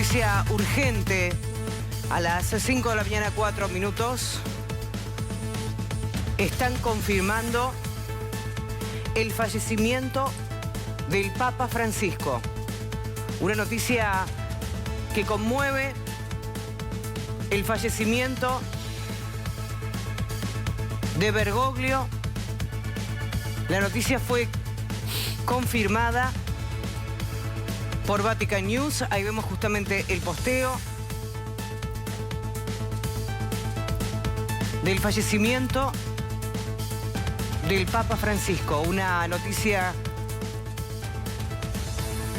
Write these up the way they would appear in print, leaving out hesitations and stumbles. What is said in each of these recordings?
noticia urgente. A las 5 de la mañana, 4 minutos, están confirmando el fallecimiento del Papa Francisco. Una noticia que conmueve, el fallecimiento de Bergoglio. La noticia fue confirmada por Vatican News. Ahí vemos justamente el posteo del fallecimiento del Papa Francisco. Una noticia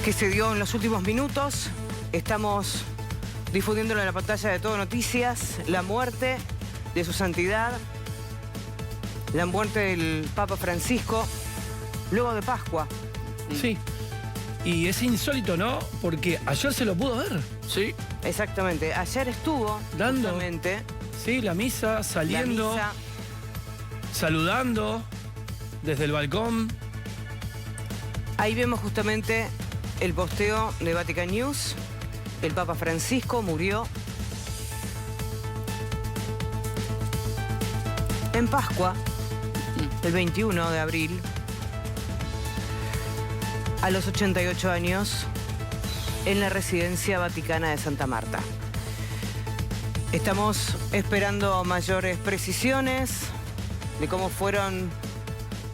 que se dio en los últimos minutos. Estamos difundiéndolo en la pantalla de Todo Noticias. La muerte de su santidad, la muerte del Papa Francisco, luego de Pascua. Sí. Y es insólito, ¿no? Porque ayer se lo pudo ver. Sí. Exactamente. Ayer estuvo dando justamente sí, la misa, saliendo, la misa. Saludando desde el balcón. Ahí vemos justamente el posteo de Vatican News. El Papa Francisco murió en Pascua, el 21 de abril, a los 88 años, en la residencia vaticana de Santa Marta. Estamos esperando mayores precisiones de cómo fueron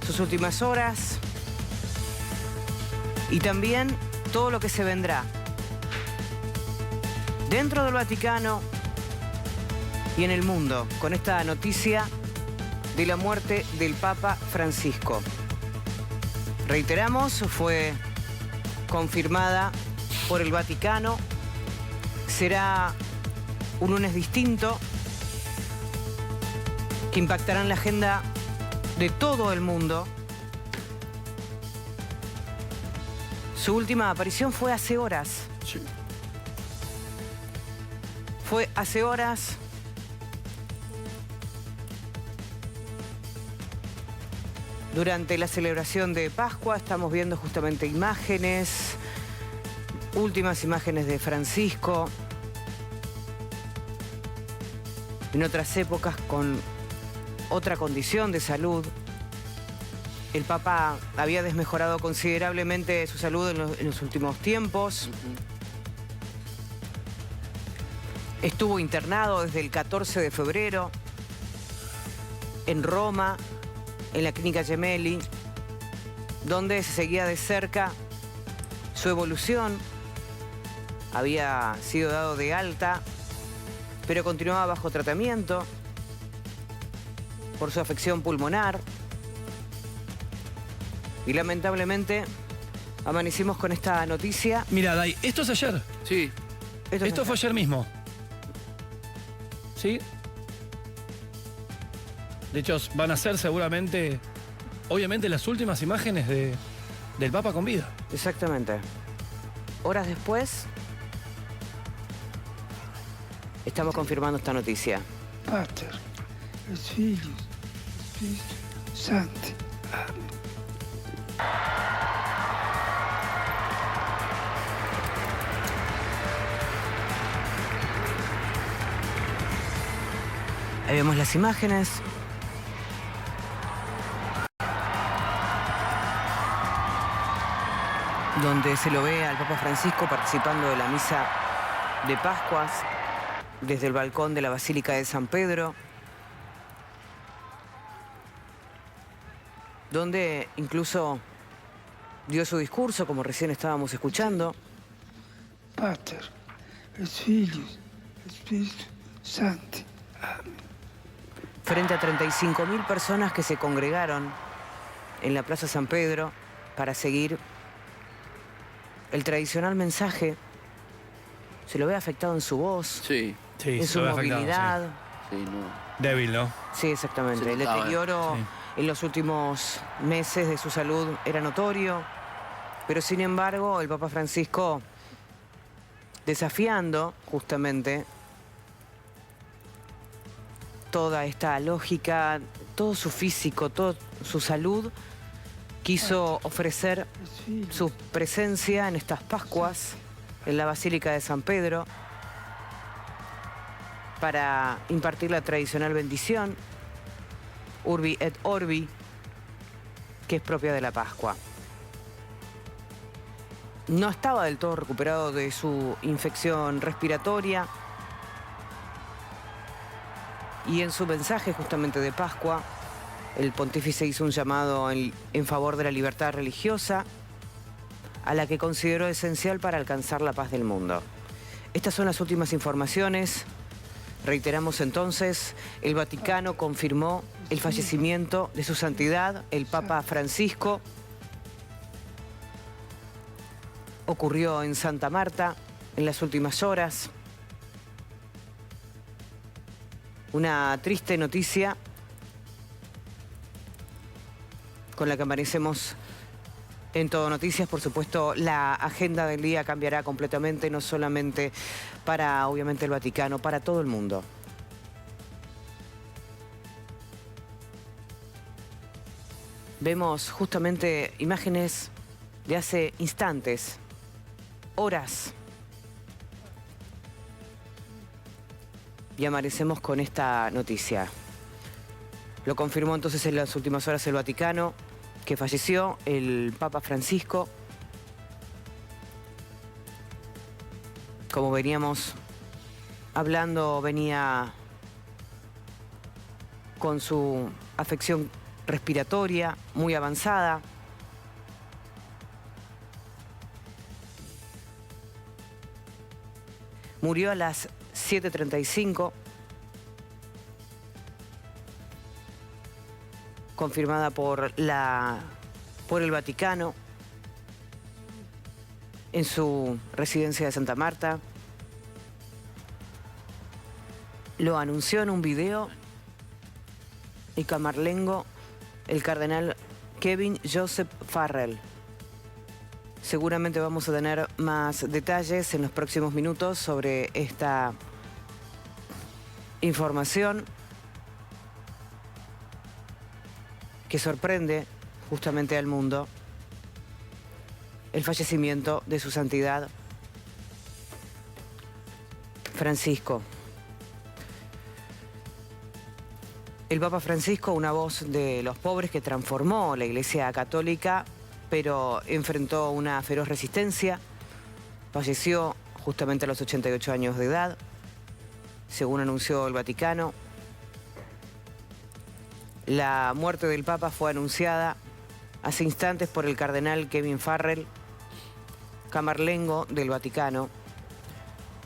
sus últimas horas y también todo lo que se vendrá dentro del Vaticano y en el mundo con esta noticia de la muerte del Papa Francisco. Reiteramos, fue confirmada por el Vaticano. Será un lunes distinto que impactará en la agenda de todo el mundo. Su última aparición fue hace horas. Sí. Fue hace horas. Durante la celebración de Pascua estamos viendo justamente imágenes, últimas imágenes de Francisco. En otras épocas con otra condición de salud. El Papa había desmejorado considerablemente su salud en los últimos tiempos. Estuvo internado desde el 14 de febrero en Roma, en la Clínica Gemelli, donde se seguía de cerca su evolución. Había sido dado de alta, pero continuaba bajo tratamiento por su afección pulmonar. Y lamentablemente amanecimos con esta noticia. Mira, Day, esto es ayer. Sí. Esto fue ayer mismo. ¿Sí? De hecho, van a ser seguramente, obviamente, las últimas imágenes del Papa con vida. Exactamente. Horas después, estamos confirmando esta noticia. Pater, et Filius, Spiritus Sancti. Amén. Ahí vemos las imágenes. Donde se lo ve al Papa Francisco participando de la misa de Pascuas desde el balcón de la Basílica de San Pedro, donde incluso dio su discurso, como recién estábamos escuchando. Pater, et Filius, et Spiritus Sancti. Amén. Frente a 35.000 personas que se congregaron en la Plaza San Pedro para seguir el tradicional mensaje. Se lo ve afectado en su voz, Sí. Sí, en se su ve afectado, movilidad. Sí, no. sí. Débil, ¿no? Sí, exactamente. Se El notaba, deterioro sí. en los últimos meses de su salud era notorio, pero sin embargo el Papa Francisco, desafiando justamente toda esta lógica, todo su físico, toda su salud, quiso ofrecer su presencia en estas Pascuas en la Basílica de San Pedro para impartir la tradicional bendición, Urbi et Orbi, que es propia de la Pascua. No estaba del todo recuperado de su infección respiratoria y en su mensaje justamente de Pascua, el pontífice hizo un llamado en favor de la libertad religiosa, a la que consideró esencial para alcanzar la paz del mundo. Estas son las últimas informaciones. Reiteramos entonces, el Vaticano confirmó el fallecimiento de su santidad, el Papa Francisco. Ocurrió en Santa Marta en las últimas horas. Una triste noticia con la que amanecemos en Todo Noticias. Por supuesto, la agenda del día cambiará completamente, no solamente para, obviamente, el Vaticano, para todo el mundo. Vemos justamente imágenes de hace instantes, horas. Y amanecemos con esta noticia. Lo confirmó entonces en las últimas horas el Vaticano, que falleció el Papa Francisco. Como veníamos hablando, venía con su afección respiratoria muy avanzada. Murió a las 7:35. Confirmada por el Vaticano en su residencia de Santa Marta. Lo anunció en un video el camarlengo, el cardenal Kevin Joseph Farrell. Seguramente vamos a tener más detalles en los próximos minutos sobre esta información que sorprende justamente al mundo, el fallecimiento de su santidad Francisco. El Papa Francisco, una voz de los pobres que transformó la Iglesia Católica, pero enfrentó una feroz resistencia. Falleció justamente a los 88 años de edad, según anunció el Vaticano. La muerte del Papa fue anunciada hace instantes por el cardenal Kevin Farrell, camarlengo del Vaticano.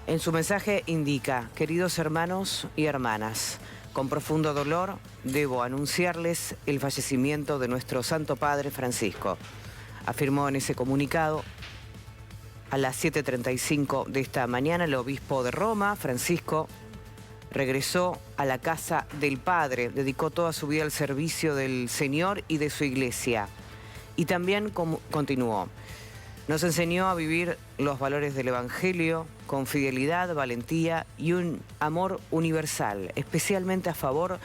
En su mensaje indica: queridos hermanos y hermanas, con profundo dolor debo anunciarles el fallecimiento de nuestro Santo Padre Francisco, afirmó en ese comunicado. A las 7:35 de esta mañana, el obispo de Roma, Francisco, regresó a la casa del Padre, dedicó toda su vida al servicio del Señor y de su Iglesia. Y también continuó: nos enseñó a vivir los valores del Evangelio con fidelidad, valentía y un amor universal, especialmente a favor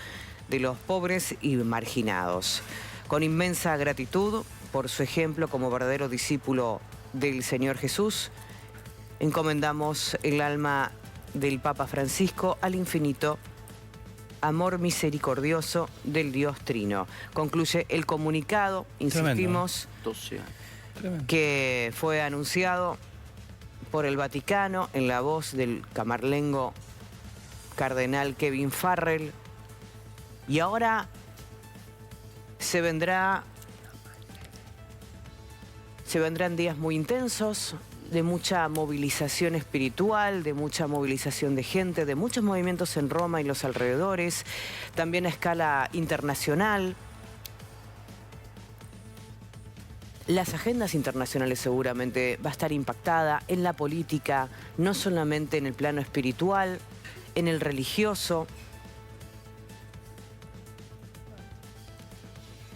de los pobres y marginados. Con inmensa gratitud por su ejemplo como verdadero discípulo del Señor Jesús, encomendamos el alma del Papa Francisco al infinito amor misericordioso del Dios Trino. Concluye el comunicado, insistimos, Tremendo. que fue anunciado por el Vaticano en la voz del camarlengo cardenal Kevin Farrell. Y ahora se vendrán días muy intensos, de mucha movilización espiritual, de mucha movilización de gente, de muchos movimientos en Roma y los alrededores, también a escala internacional. Las agendas internacionales seguramente va a estar impactada en la política, no solamente en el plano espiritual, en el religioso.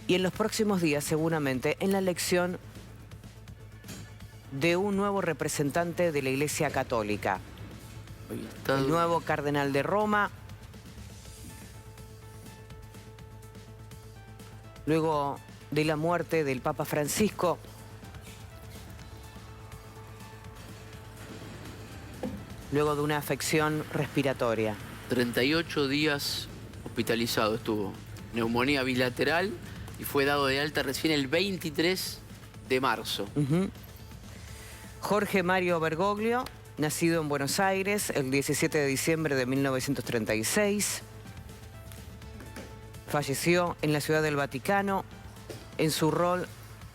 Y en los próximos días seguramente en la elección de un nuevo representante de la Iglesia Católica. El nuevo cardenal de Roma. Luego de la muerte del Papa Francisco, luego de una afección respiratoria. 38 días hospitalizado estuvo. Neumonía bilateral y fue dado de alta recién el 23 de marzo. Jorge Mario Bergoglio, nacido en Buenos Aires el 17 de diciembre de 1936. Falleció en la Ciudad del Vaticano en su rol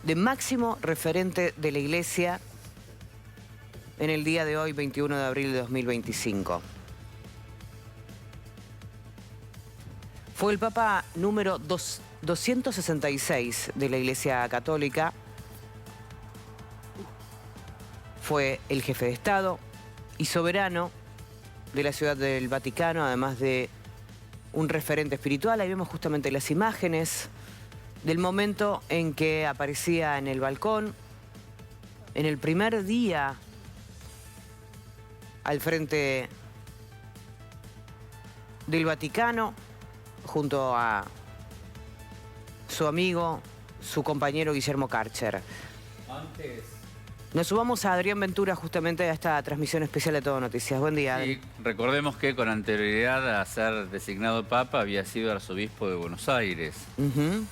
de máximo referente de la Iglesia en el día de hoy, 21 de abril de 2025. Fue el Papa número 266 de la Iglesia Católica. Fue el jefe de Estado y soberano de la Ciudad del Vaticano, además de un referente espiritual. Ahí vemos justamente las imágenes del momento en que aparecía en el balcón, en el primer día al frente del Vaticano, junto a su amigo, su compañero Guillermo Karcher. Nos subamos a Adrián Ventura justamente a esta transmisión especial de Todo Noticias. Buen día, Adri. Sí, recordemos que con anterioridad a ser designado Papa había sido arzobispo de Buenos Aires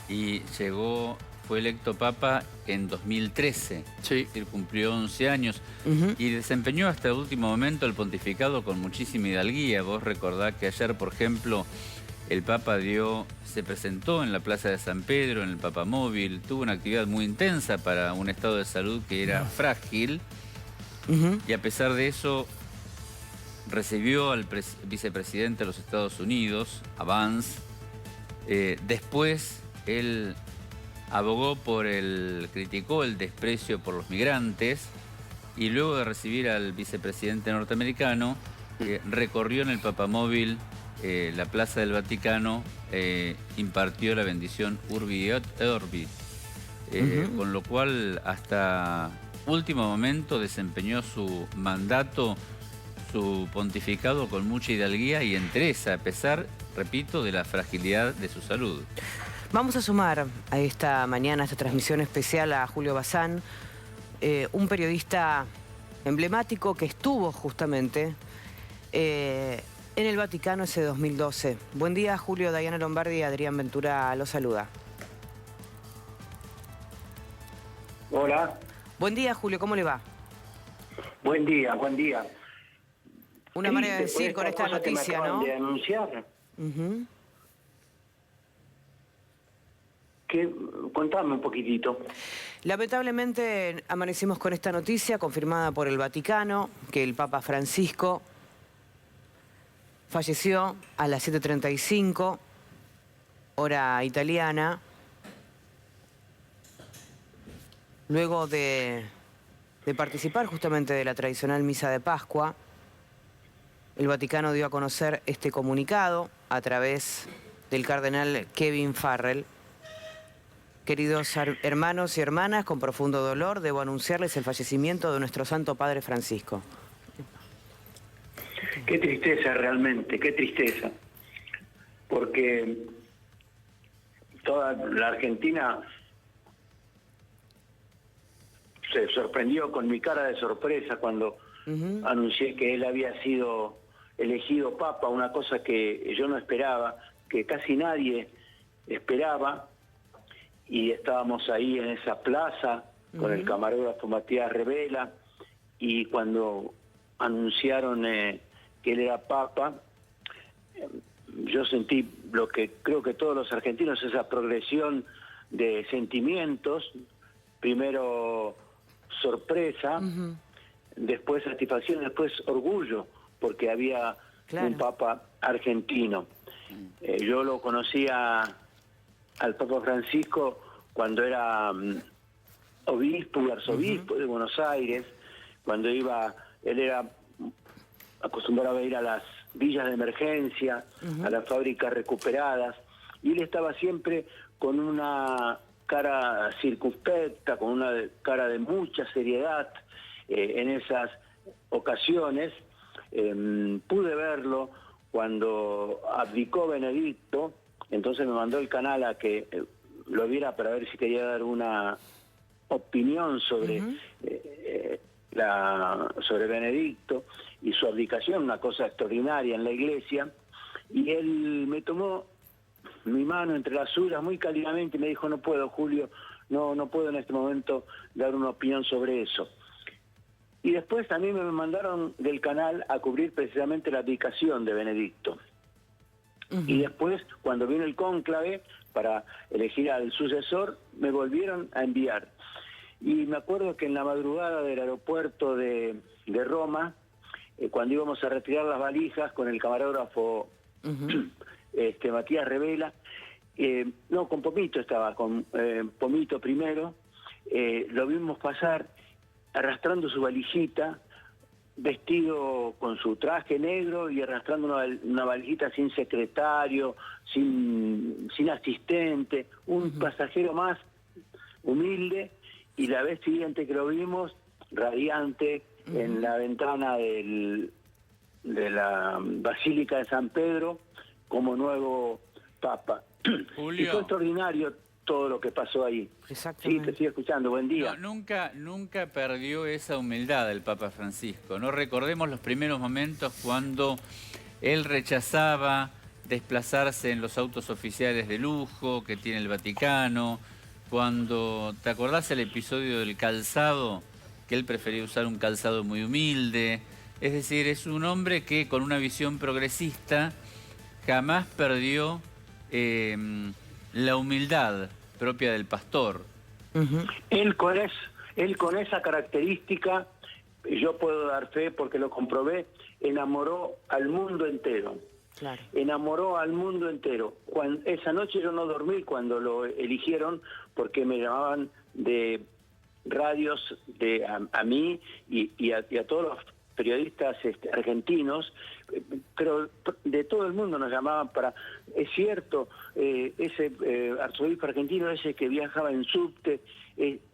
y fue electo Papa en 2013. Sí. Es decir, cumplió 11 años y desempeñó hasta el último momento el pontificado con muchísima hidalguía. Vos recordás que ayer, por ejemplo, el Papa se presentó en la Plaza de San Pedro, en el Papamóvil, tuvo una actividad muy intensa para un estado de salud que era frágil y a pesar de eso recibió al vicepresidente de los Estados Unidos, a Vance. Después él criticó el desprecio por los migrantes y luego de recibir al vicepresidente norteamericano recorrió en el Papamóvil la Plaza del Vaticano, impartió la bendición Urbi et Orbi, con lo cual hasta último momento desempeñó su mandato, su pontificado con mucha hidalguía y entereza, a pesar, repito, de la fragilidad de su salud. Vamos a sumar a esta mañana, a esta transmisión especial, a Julio Bazán, un periodista emblemático que estuvo justamente en el Vaticano ese 2012. Buen día, Julio. Diana Lombardi y Adrián Ventura los saluda. Hola. Buen día, Julio. ¿Cómo le va? Buen día, buen día. Una manera de decir con esta noticia, que me ¿no? de anunciar. Contame un poquitito. Lamentablemente amanecimos con esta noticia confirmada por el Vaticano, que el Papa Francisco falleció a las 7:35, hora italiana, luego de participar justamente de la tradicional misa de Pascua. El Vaticano dio a conocer este comunicado a través del cardenal Kevin Farrell. Queridos hermanos y hermanas, con profundo dolor debo anunciarles el fallecimiento de nuestro Santo Padre Francisco. Qué tristeza realmente, qué tristeza. Porque toda la Argentina se sorprendió con mi cara de sorpresa cuando anuncié que él había sido elegido Papa, una cosa que yo no esperaba, que casi nadie esperaba, y estábamos ahí en esa plaza con el camarógrafo Matías Revela, y cuando anunciaron que él era Papa, yo sentí lo que creo que todos los argentinos, esa progresión de sentimientos, primero sorpresa, después satisfacción, después orgullo, porque había un Papa argentino. Yo lo conocía al Papa Francisco cuando era obispo y arzobispo de Buenos Aires, cuando él era acostumbrado a ir a las villas de emergencia, a las fábricas recuperadas, y él estaba siempre con una cara circunspecta, con una cara de mucha seriedad. En esas ocasiones pude verlo cuando abdicó Benedicto, entonces me mandó el canal a que lo viera para ver si quería dar una opinión sobre sobre Benedicto y su abdicación, una cosa extraordinaria en la iglesia, y él me tomó mi mano entre las suyas muy cálidamente y me dijo: no puedo, Julio, no puedo en este momento dar una opinión sobre eso. Y después también me mandaron del canal a cubrir precisamente la abdicación de Benedicto. Y después, cuando vino el cónclave para elegir al sucesor, me volvieron a enviar. Y me acuerdo que en la madrugada del aeropuerto de Roma, cuando íbamos a retirar las valijas con el camarógrafo Matías Revela, no, con Pomito estaba, con Pomito primero, lo vimos pasar arrastrando su valijita, vestido con su traje negro y arrastrando una valijita sin secretario, sin asistente, un pasajero más humilde, y la vez siguiente que lo vimos, radiante, en la ventana de la Basílica de San Pedro, como nuevo Papa. Julio. Y fue extraordinario todo lo que pasó ahí. Sí, te estoy escuchando, buen día. No, nunca perdió esa humildad el Papa Francisco. No recordemos los primeros momentos cuando él rechazaba desplazarse en los autos oficiales de lujo que tiene el Vaticano, cuando, ¿te acordás el episodio del calzado? Que él prefería usar un calzado muy humilde. Es decir, es un hombre que con una visión progresista jamás perdió la humildad propia del pastor. Él con esa característica, yo puedo dar fe porque lo comprobé, enamoró al mundo entero. Claro. Enamoró al mundo entero. Esa noche yo no dormí cuando lo eligieron, porque me llamaban de radios a mí y a todos los periodistas argentinos, pero de todo el mundo nos llamaban para... Es cierto, ese arzobispo argentino, ese que viajaba en subte,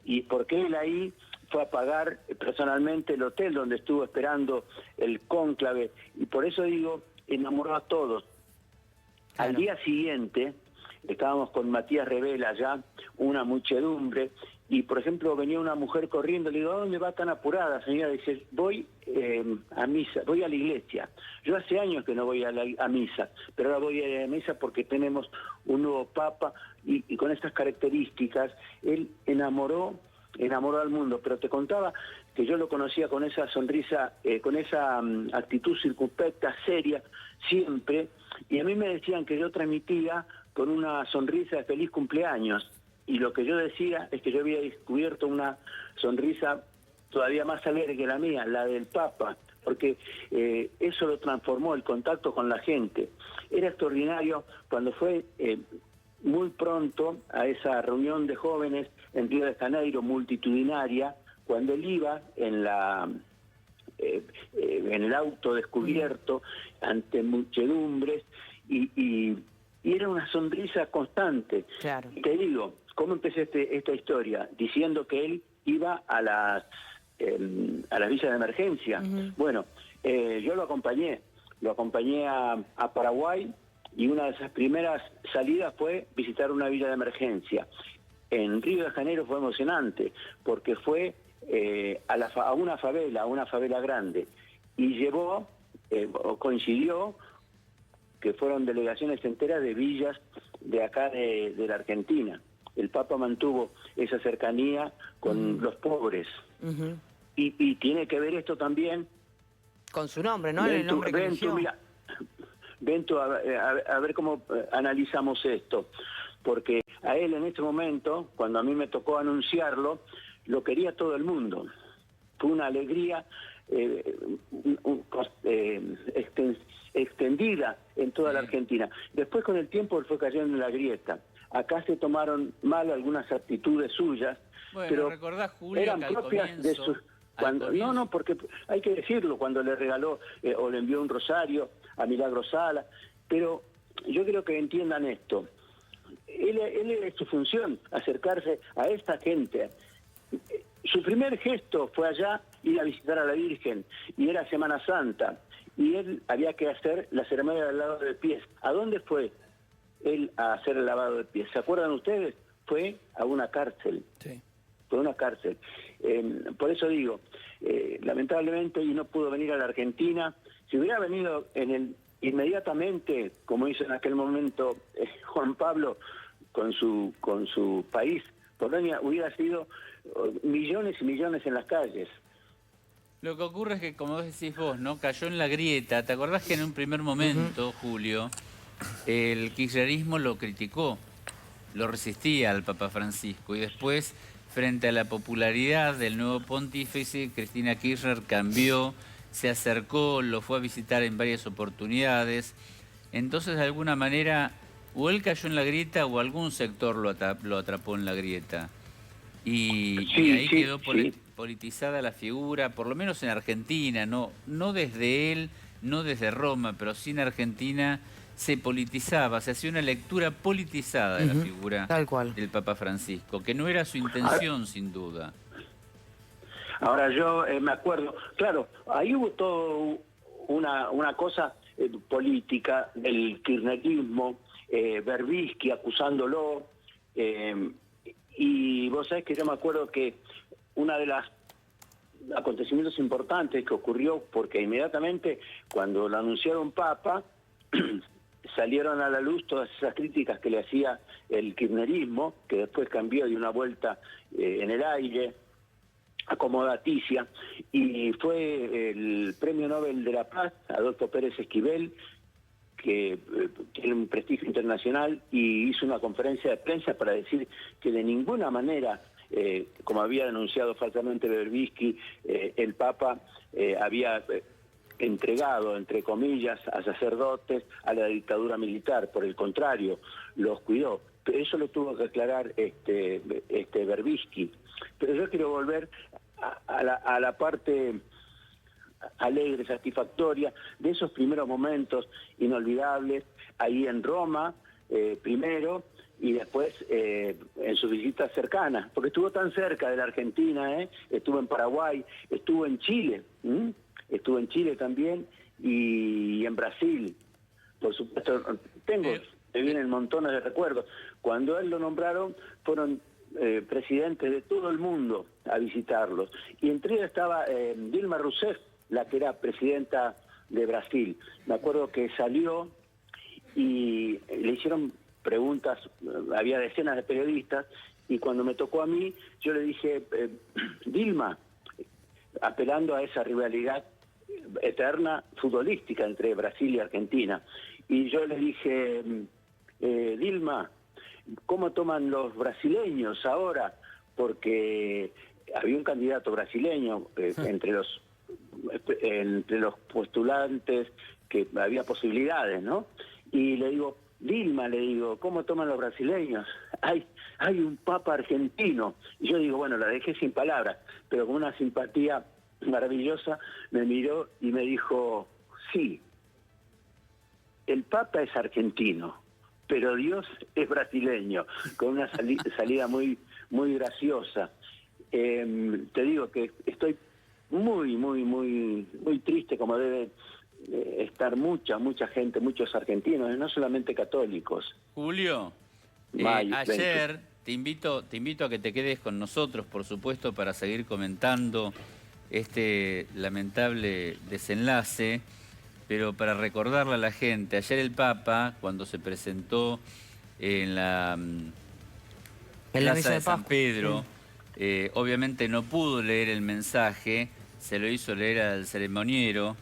y porque él ahí fue a pagar personalmente el hotel donde estuvo esperando el cónclave, y por eso digo, enamoró a todos. Claro. Al día siguiente estábamos con Matías Revela allá, una muchedumbre, y por ejemplo venía una mujer corriendo, le digo: ¿a dónde va tan apurada, señora? Dice: voy a misa, voy a la iglesia. Yo hace años que no voy a misa, pero ahora voy a la misa porque tenemos un nuevo papa, y con estas características él enamoró al mundo. Pero te contaba que yo lo conocía con esa sonrisa, con esa actitud circunspecta, seria, siempre, y a mí me decían que yo transmitía con una sonrisa de feliz cumpleaños, y lo que yo decía es que yo había descubierto una sonrisa todavía más alegre que la mía, la del Papa, porque eso lo transformó, el contacto con la gente. Era extraordinario cuando fue muy pronto a esa reunión de jóvenes en Río de Janeiro, multitudinaria, cuando él iba en el auto descubierto ante muchedumbres, y era una sonrisa constante. Claro. Y te digo, ¿cómo empecé esta historia? Diciendo que él iba a las villas de emergencia. Bueno, yo lo acompañé a Paraguay, y una de esas primeras salidas fue visitar una villa de emergencia. En Río de Janeiro fue emocionante, porque fue a una favela grande, y coincidió que fueron delegaciones enteras de villas de acá de la Argentina. El Papa mantuvo esa cercanía con los pobres. Y tiene que ver esto también con su nombre, ¿no? El nombre que eligió. Ven tú a ver cómo analizamos esto. Porque a él en este momento, cuando a mí me tocó anunciarlo, lo quería todo el mundo. Fue una alegría extendida en toda la Argentina. Después, con el tiempo, él fue cayendo en la grieta. Acá se tomaron mal algunas actitudes suyas, bueno, pero recordás, Julio, eran propias de sus... No, porque hay que decirlo, cuando le regaló o le envió un rosario a Milagro Sala, pero yo creo que entiendan esto. Él es su función, acercarse a esta gente. Su primer gesto fue allá ir a visitar a la Virgen, y era Semana Santa, y él había que hacer la ceremonia del lavado de pies. ¿A dónde fue él a hacer el lavado de pies? ¿Se acuerdan ustedes? Fue a una cárcel. Sí. Fue a una cárcel. Por eso digo, lamentablemente hoy no pudo venir a la Argentina. Si hubiera venido inmediatamente, como hizo en aquel momento Juan Pablo con su país, Polonia, hubiera sido millones y millones en las calles. Lo que ocurre es que, como decís vos, ¿no? Cayó en la grieta. ¿Te acordás que en un primer momento, Julio, el kirchnerismo lo criticó, lo resistía al Papa Francisco, y después, frente a la popularidad del nuevo pontífice, Cristina Kirchner cambió, se acercó, lo fue a visitar en varias oportunidades? Entonces, de alguna manera, o él cayó en la grieta o algún sector lo atrapó en la grieta. Y ahí quedó politizada la figura, por lo menos en Argentina, no desde él, no desde Roma, pero sí en Argentina se politizaba, se hacía una lectura politizada de la figura tal cual. del Papa Francisco, que no era su intención, sin duda. Ahora yo me acuerdo, claro, ahí hubo todo una cosa política del kirchnerismo, Berbisky acusándolo, y vos sabés que yo me acuerdo que una de las acontecimientos importantes que ocurrió, porque inmediatamente cuando lo anunciaron Papa, salieron a la luz todas esas críticas que le hacía el kirchnerismo, que después cambió de una vuelta en el aire, acomodaticia, y fue el Premio Nobel de la Paz, Adolfo Pérez Esquivel, que tiene un prestigio internacional, y hizo una conferencia de prensa para decir que de ninguna manera, como había denunciado falsamente Berbisky, el Papa había entregado, entre comillas, a sacerdotes a la dictadura militar. Por el contrario, los cuidó. Pero eso lo tuvo que aclarar Berbisky. Pero yo quiero volver a la parte alegre, satisfactoria de esos primeros momentos inolvidables ahí en Roma, primero, y después en sus visitas cercanas, porque estuvo tan cerca de la Argentina, estuvo en Paraguay, estuvo en Chile, estuvo en Chile también, y en Brasil, por supuesto. Me vienen montones de recuerdos. Cuando él lo nombraron, fueron presidentes de todo el mundo a visitarlos, y entre ellos estaba Dilma Rousseff, la que era presidenta de Brasil. Me acuerdo que salió y le hicieron preguntas, había decenas de periodistas, y cuando me tocó a mí, yo le dije, Dilma, apelando a esa rivalidad eterna futbolística entre Brasil y Argentina, y yo le dije, Dilma, ¿cómo toman los brasileños ahora? Porque había un candidato brasileño entre los postulantes, que había posibilidades, ¿no? Y le digo, Dilma, le digo, ¿cómo toman los brasileños? Hay un papa argentino. Y yo digo, bueno, la dejé sin palabras, pero con una simpatía maravillosa me miró y me dijo, sí, el papa es argentino, pero Dios es brasileño, con una salida muy, muy graciosa. Te digo que estoy muy, muy, muy, muy triste, como debe estar mucha gente, muchos argentinos, no solamente católicos. Julio, ayer te invito a que te quedes con nosotros, por supuesto, para seguir comentando este lamentable desenlace, pero para recordarle a la gente, ayer el Papa, cuando se presentó en la Plaza de San Pedro, obviamente no pudo leer el mensaje, se lo hizo leer al ceremoniero,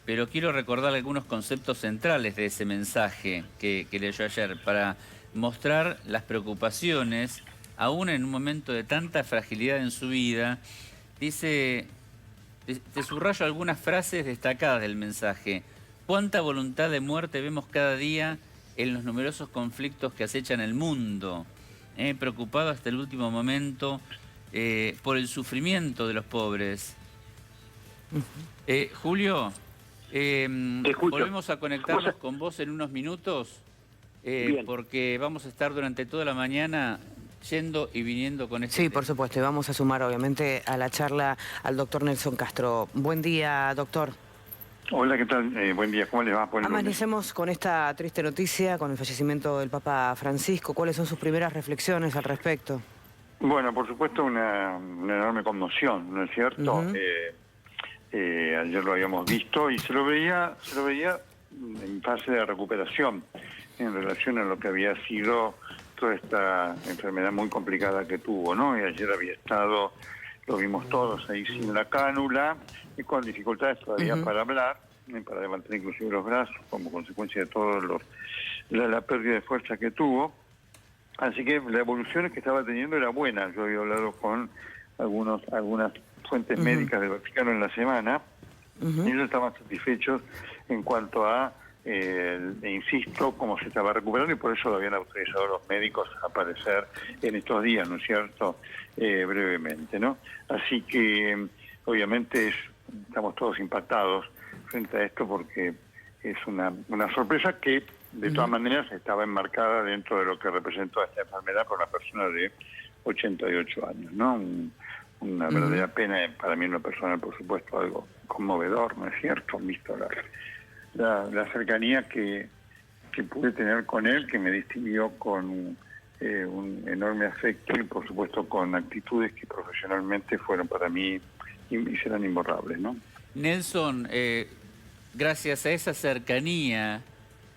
pero quiero recordarle algunos conceptos centrales de ese mensaje que leyó ayer, para mostrar las preocupaciones, aún en un momento de tanta fragilidad en su vida. Dice, te subrayo algunas frases destacadas del mensaje. ¿Cuánta voluntad de muerte vemos cada día en los numerosos conflictos que acechan el mundo? Preocupado hasta el último momento por el sufrimiento de los pobres. Julio, volvemos a conectarnos con vos en unos minutos, porque vamos a estar durante toda la mañana yendo y viniendo con este tema. Por supuesto, y vamos a sumar obviamente a la charla al doctor Nelson Castro. Buen día, doctor. Hola, ¿qué tal? Buen día, ¿cómo les va? Amanecemos con esta triste noticia, con el fallecimiento del Papa Francisco. ¿Cuáles son sus primeras reflexiones al respecto? Bueno, por supuesto una enorme conmoción, ¿no es cierto? Ayer lo habíamos visto y se lo veía en fase de recuperación en relación a lo que había sido toda esta enfermedad muy complicada que tuvo, ¿no? Y ayer había estado, lo vimos todos ahí sin la cánula y con dificultades todavía para hablar, para levantar inclusive los brazos como consecuencia de todo la pérdida de fuerza que tuvo. Así que la evolución que estaba teniendo era buena. Yo había hablado con algunas fuentes médicas del Vaticano en la semana y ellos estaban satisfechos en cuanto a, insisto, cómo se estaba recuperando, y por eso lo habían autorizado los médicos a aparecer en estos días, ¿no es cierto?, brevemente, ¿no? Así que obviamente estamos todos impactados frente a esto porque es una sorpresa que de todas maneras estaba enmarcada dentro de lo que representó esta enfermedad por una persona de 88 años, ¿no? Una verdadera pena, para mí en lo personal, por supuesto, algo conmovedor, ¿no es cierto? Visto la cercanía que pude tener con él, que me distinguió con un enorme afecto y, por supuesto, con actitudes que profesionalmente fueron para mí y serán imborrables, ¿no? Nelson, gracias a esa cercanía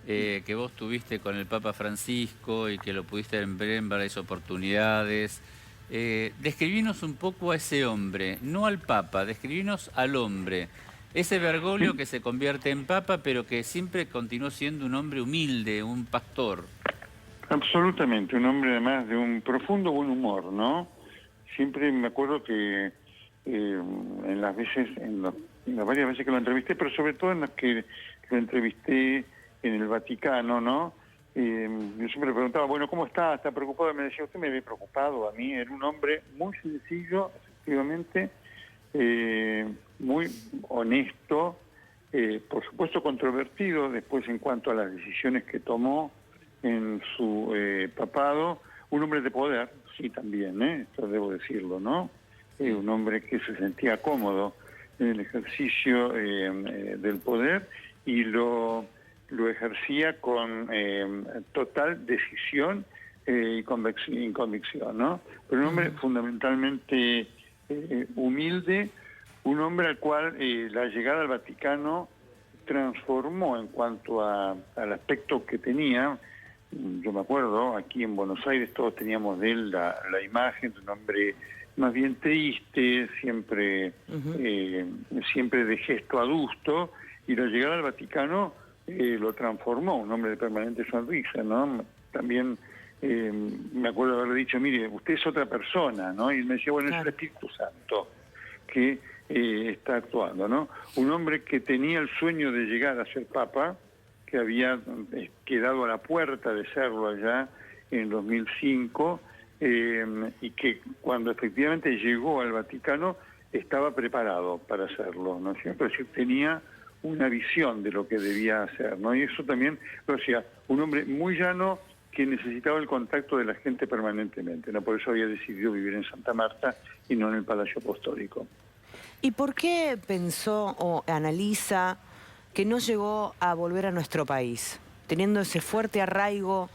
que vos tuviste con el Papa Francisco y que lo pudiste ver en varias oportunidades, describinos un poco a ese hombre, no al Papa, describinos al hombre. Ese Bergoglio que se convierte en Papa, pero que siempre continuó siendo un hombre humilde, un pastor. Absolutamente, un hombre además de un profundo buen humor, ¿no? Siempre me acuerdo que en las varias veces que lo entrevisté, pero sobre todo en las que lo entrevisté en el Vaticano, ¿no? Yo siempre le preguntaba, bueno, ¿cómo está? ¿Está preocupado? Y me decía, usted me ve preocupado. A mí era un hombre muy sencillo, efectivamente, muy honesto, por supuesto controvertido después en cuanto a las decisiones que tomó en su papado, un hombre de poder, sí también, esto debo decirlo, ¿no? Un hombre que se sentía cómodo en el ejercicio del poder y lo ejercía con total decisión y convicción, ¿no? Pero un hombre fundamentalmente humilde, un hombre al cual la llegada al Vaticano transformó en cuanto al aspecto que tenía. Yo me acuerdo, aquí en Buenos Aires todos teníamos de él la imagen de un hombre más bien triste, siempre de gesto adusto, y la llegada al Vaticano lo transformó, un hombre de permanente sonrisa, ¿no? También me acuerdo de haberle dicho, mire, usted es otra persona, ¿no? Y él me decía, bueno, es el Espíritu Santo que está actuando, ¿no? Un hombre que tenía el sueño de llegar a ser Papa, que había quedado a la puerta de serlo allá en 2005, y que cuando efectivamente llegó al Vaticano estaba preparado para hacerlo, ¿no es cierto? Es decir, tenía una visión de lo que debía hacer, ¿no? Y eso también lo hacía un hombre muy llano que necesitaba el contacto de la gente permanentemente, ¿no? Por eso había decidido vivir en Santa Marta y no en el Palacio Apostólico. ¿Y por qué pensó o analiza que no llegó a volver a nuestro país, teniendo ese fuerte arraigo,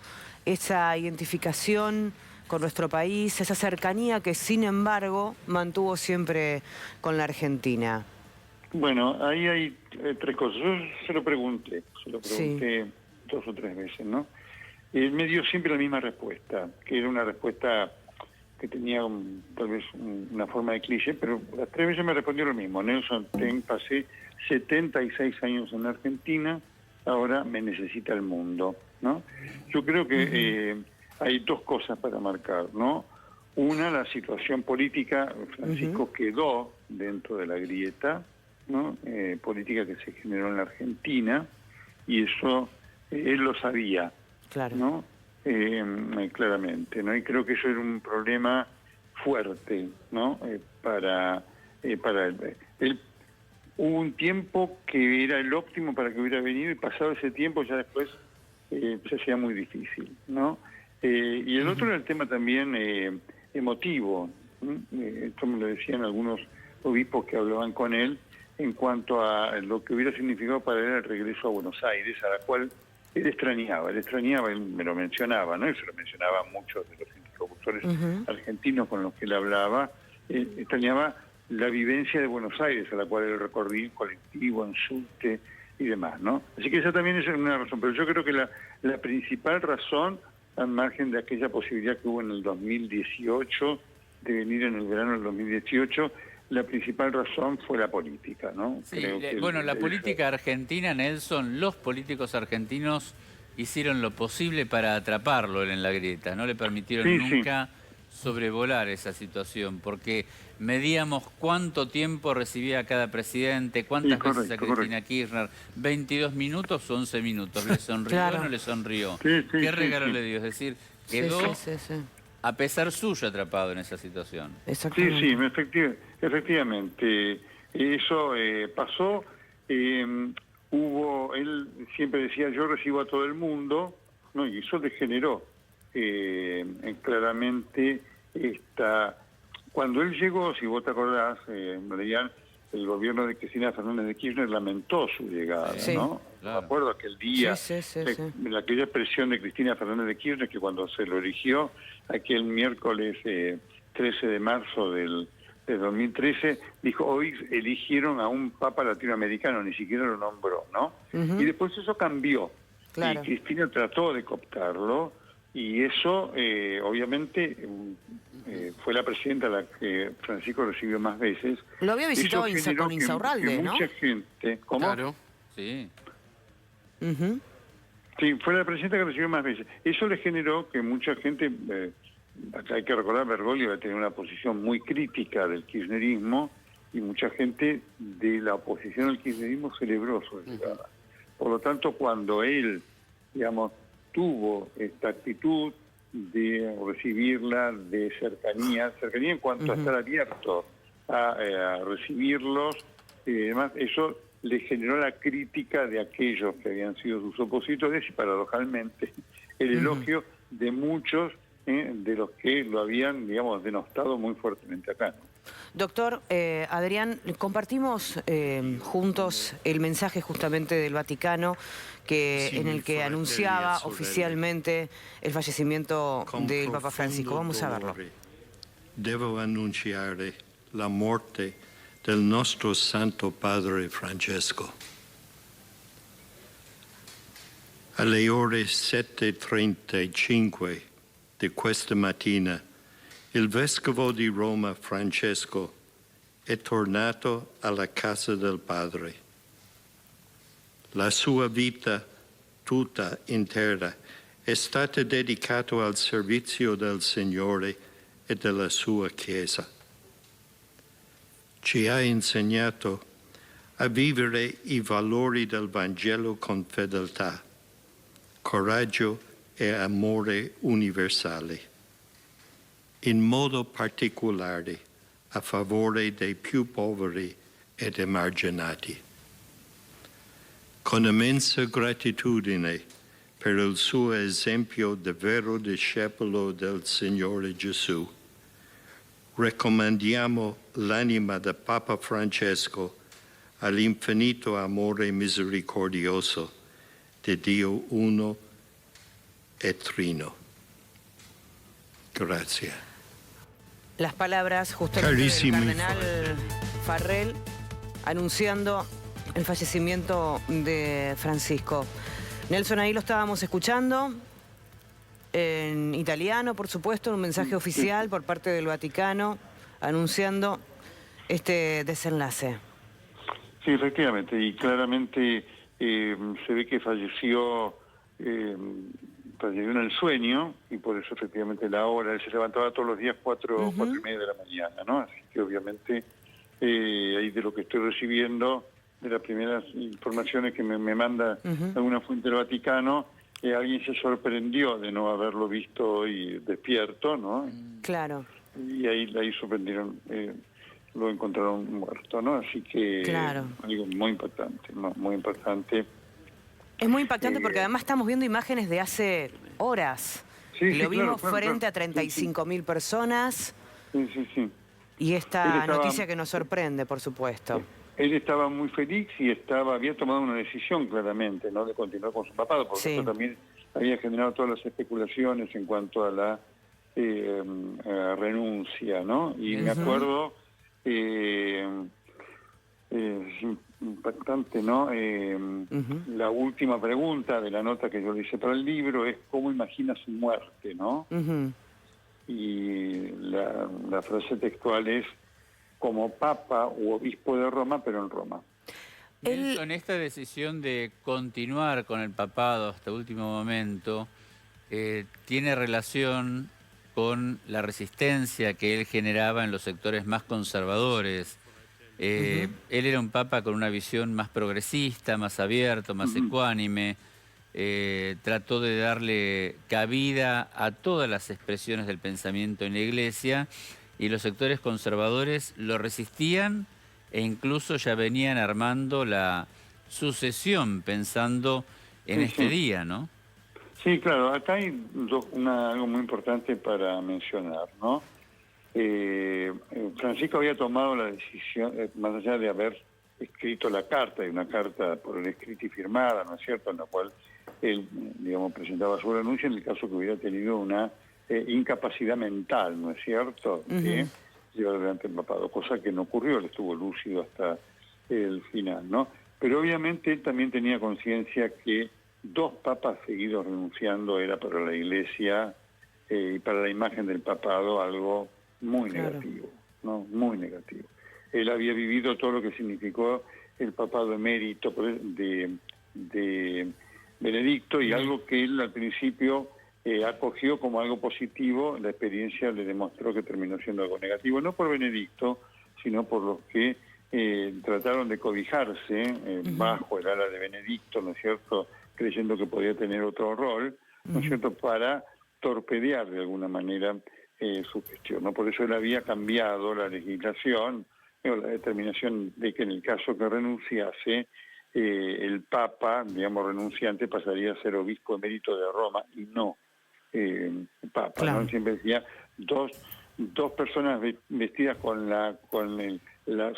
esa identificación con nuestro país, esa cercanía que sin embargo mantuvo siempre con la Argentina? Bueno, ahí hay tres cosas. Yo se lo pregunté Sí. 2 o 3 veces, ¿no? Él me dio siempre la misma respuesta, que era una respuesta que tenía tal vez una forma de cliché, pero las 3 veces me respondió lo mismo. Nelson, pasé 76 años en la Argentina, ahora me necesita el mundo, ¿no? Yo creo que hay 2 cosas para marcar, ¿no? Una, la situación política. Francisco quedó dentro de la grieta, ¿no? Política que se generó en la Argentina, y eso él lo sabía, Claro. ¿no? Claramente, ¿no? Y creo que eso era un problema fuerte, ¿no? Para él. Hubo un tiempo que era el óptimo para que hubiera venido, y pasado ese tiempo ya después se hacía muy difícil, ¿no? Y el otro era el tema también emotivo, esto me lo decían algunos obispos que hablaban con él, en cuanto a lo que hubiera significado para él el regreso a Buenos Aires, a la cual él extrañaba, él me lo mencionaba, ¿no? Y se lo mencionaba a muchos de los interlocutores argentinos con los que él hablaba, extrañaba la vivencia de Buenos Aires, a la cual él recorrió en colectivo, en subte y demás, ¿no? Así que esa también es una razón, pero yo creo que la principal razón, al margen de aquella posibilidad que hubo en el 2018, de venir en el verano del 2018, la principal razón fue la política, ¿no? Sí, la política argentina, Nelson, los políticos argentinos hicieron lo posible para atraparlo en la grieta, no le permitieron nunca sobrevolar esa situación, porque medíamos cuánto tiempo recibía cada presidente, cuántas veces a Cristina Kirchner, 22 minutos o 11 minutos, ¿le sonrió o no le sonrió? ¿Qué regalo le dio? Es decir, quedó a pesar suyo atrapado en esa situación. Sí, efectivamente, eso pasó. Él siempre decía, yo recibo a todo el mundo, ¿no? Y eso le generó claramente cuando él llegó, si vos te acordás, Marian, el gobierno de Cristina Fernández de Kirchner lamentó su llegada, ¿no? Claro. Me acuerdo aquel día, aquella expresión de Cristina Fernández de Kirchner, que cuando se lo eligió, aquel miércoles 13 de marzo de 2013, dijo, hoy eligieron a un papa latinoamericano, ni siquiera lo nombró, ¿no? Y después eso cambió. Claro. Y Cristina trató de cooptarlo, y eso, obviamente, fue la presidenta a la que Francisco recibió más veces. Lo había visitado con Insaurralde, ¿no? Mucha gente... ¿Cómo? Claro. Sí. Sí, fue la presidenta que recibió más veces. Eso le generó que mucha gente... acá hay que recordar, Bergoglio va a tener una posición muy crítica del kirchnerismo, y mucha gente de la oposición al kirchnerismo celebró su llegada. Por lo tanto, cuando él, digamos, tuvo esta actitud de recibirla, de cercanía en cuanto a estar abierto a recibirlos y demás, eso le generó la crítica de aquellos que habían sido sus opositores y, paradojalmente, el elogio de muchos de los que lo habían, digamos, denostado muy fuertemente acá, ¿no? Doctor, Adrián, compartimos juntos el mensaje justamente del Vaticano en el que anunciaba oficialmente el fallecimiento del Papa Francisco. Vamos a verlo. Devo annunciare la morte del nostro Santo Padre Francesco. Alle ore 7:35 di questa mattina, il Vescovo di Roma Francesco è tornato alla casa del Padre. La sua vita tutta intera è stata dedicata al servizio del Signore e della sua Chiesa. Ci ha insegnato a vivere i valori del Vangelo con fedeltà, coraggio e amore universale, in modo particolare a favore dei più poveri ed emarginati. Con immensa gratitudine per il suo esempio di vero discepolo del Signore Gesù, raccomandiamo l'anima del Papa Francesco all'infinito amore misericordioso di Dio uno e trino. Grazie. Las palabras justamente del cardenal Farrell anunciando el fallecimiento de Francisco. Nelson, ahí lo estábamos escuchando en italiano, por supuesto, un mensaje oficial por parte del Vaticano anunciando este desenlace. Sí, efectivamente, y claramente se ve que falleció en el sueño, y por eso efectivamente la hora, él se levantaba todos los días 4:30 de la mañana, ¿no? Así que obviamente ahí de lo que estoy recibiendo, de las primeras informaciones que me manda alguna fuente del Vaticano, alguien se sorprendió de no haberlo visto hoy despierto, ¿no? Claro. Y ahí sorprendieron, lo encontraron muerto, ¿no? Así que algo muy impactante, muy impactante. Es muy impactante porque además estamos viendo imágenes de hace horas. Lo vimos frente a 35.000 personas. Sí. Y esta noticia que nos sorprende, por supuesto. Él estaba muy feliz y había tomado una decisión claramente, ¿no?, de continuar con su papado, porque eso también había generado todas las especulaciones en cuanto a la renuncia, ¿no? Y me acuerdo es impactante, ¿no? La última pregunta de la nota que yo le hice para el libro es cómo imagina su muerte, ¿no? Y la frase textual es como papa u obispo de Roma, pero en Roma. Nelson, esta decisión de continuar con el papado hasta último momento tiene relación con la resistencia que él generaba en los sectores más conservadores. Él era un papa con una visión más progresista, más abierto, más ecuánime. Trató de darle cabida a todas las expresiones del pensamiento en la Iglesia, y los sectores conservadores lo resistían e incluso ya venían armando la sucesión pensando en este día, ¿no? Sí, claro, acá hay algo muy importante para mencionar, ¿no? Francisco había tomado la decisión, más allá de haber escrito la carta, y una carta por el escrito y firmada, ¿no es cierto?, en la cual él, digamos, presentaba su renuncia en el caso que hubiera tenido una incapacidad mental, ¿no es cierto?, que llevar adelante el papado, cosa que no ocurrió, él estuvo lúcido hasta el final, ¿no? Pero obviamente él también tenía conciencia que 2 papas seguidos renunciando era para la Iglesia y para la imagen del papado algo muy negativo, ¿no? Muy negativo. Él había vivido todo lo que significó el papado emérito de Benedicto, y algo que él al principio acogió como algo positivo, la experiencia le demostró que terminó siendo algo negativo, no por Benedicto, sino por los que trataron de cobijarse bajo el ala de Benedicto, ¿no es cierto?, creyendo que podía tener otro rol, ¿no es cierto?, para torpedear de alguna manera su gestión, ¿no? Por eso él había cambiado la legislación, la determinación de que en el caso que renunciase, el Papa, digamos, renunciante, pasaría a ser obispo emérito de Roma y no Papa, claro, ¿no? Siempre decía dos personas vestidas con la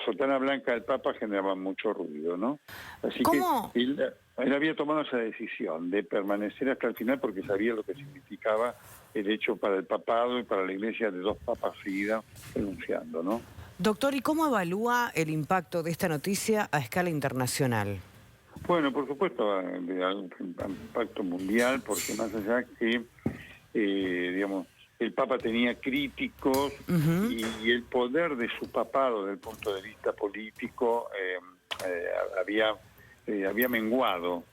sotana blanca del Papa generaban mucho ruido, ¿no? Así ¿cómo? Que él había tomado esa decisión de permanecer hasta el final porque sabía lo que significaba el hecho para el papado y para la Iglesia de 2 papas seguidas renunciando, ¿no? Doctor, ¿y cómo evalúa el impacto de esta noticia a escala internacional? Bueno, por supuesto, de un impacto mundial, porque más allá que, digamos, el Papa tenía críticos y el poder de su papado desde el punto de vista político había menguado.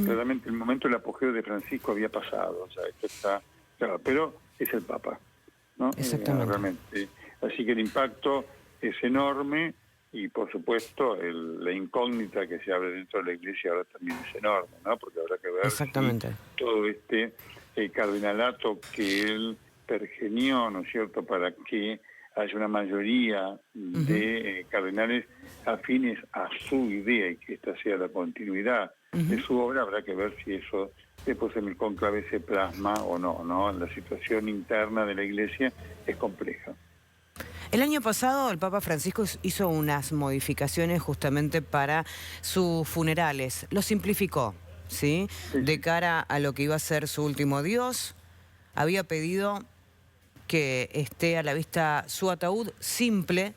Claramente el momento del apogeo de Francisco había pasado, o sea, esto está claro, pero es el Papa, ¿no? Exactamente. Realmente. Así que el impacto es enorme y, por supuesto, la incógnita que se abre dentro de la Iglesia ahora también es enorme, ¿no? Porque habrá que ver si todo este cardenalato que él pergenió, ¿no es cierto?, para que haya una mayoría de cardenales afines a su idea y que esta sea la continuidad de su obra, habrá que ver si eso después en el cónclave se plasma o no, ¿no? La situación interna de la Iglesia es compleja. El año pasado el Papa Francisco hizo unas modificaciones justamente para sus funerales. Lo simplificó, ¿sí? De cara a lo que iba a ser su último adiós, había pedido que esté a la vista su ataúd simple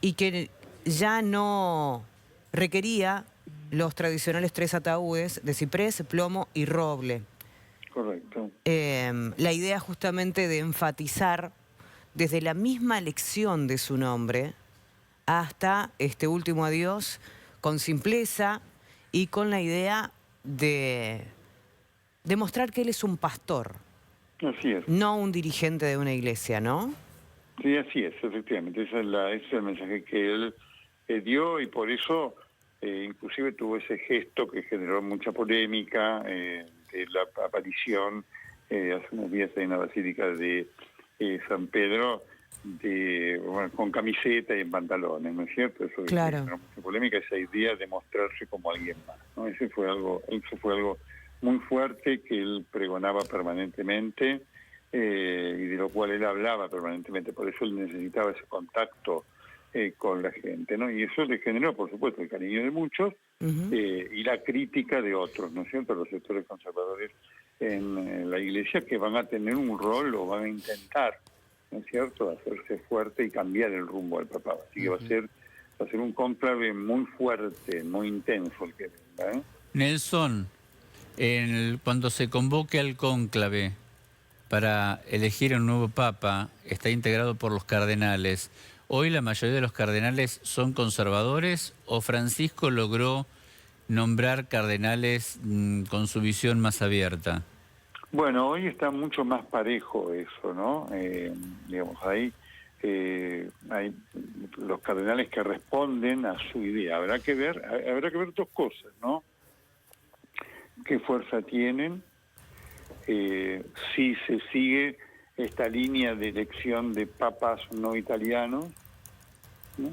y que ya no requería los tradicionales 3 ataúdes de ciprés, plomo y roble. Correcto. La idea justamente de enfatizar desde la misma elección de su nombre hasta este último adiós con simpleza y con la idea de demostrar que él es un pastor. Así es. No un dirigente de una iglesia, ¿no? Sí, así es, efectivamente. Ese es el mensaje que él dio y por eso inclusive tuvo ese gesto que generó mucha polémica de la aparición hace unos días en la Basílica de San Pedro con camiseta y en pantalones, ¿no es cierto? Eso claro. Generó mucha polémica, esa idea de mostrarse como alguien más, ¿no? Eso fue algo muy fuerte que él pregonaba permanentemente y de lo cual él hablaba permanentemente, por eso él necesitaba ese contacto con la gente, ¿no? Y eso le generó, por supuesto, el cariño de muchos y la crítica de otros, ¿no es cierto?, los sectores conservadores en la Iglesia, que van a tener un rol o van a intentar ¿no es cierto?, hacerse fuerte y cambiar el rumbo del papado. Así que va a ser un cónclave muy fuerte, muy intenso el que venga, ¿eh? Nelson, cuando se convoque al cónclave para elegir un nuevo papa, está integrado por los cardenales. ¿Hoy la mayoría de los cardenales son conservadores o Francisco logró nombrar cardenales con su visión más abierta? Bueno, hoy está mucho más parejo eso, ¿no? Digamos, hay los cardenales que responden a su idea. Habrá que ver dos cosas, ¿no? ¿Qué fuerza tienen? Si se sigue esta línea de elección de papas no italianos, ¿no?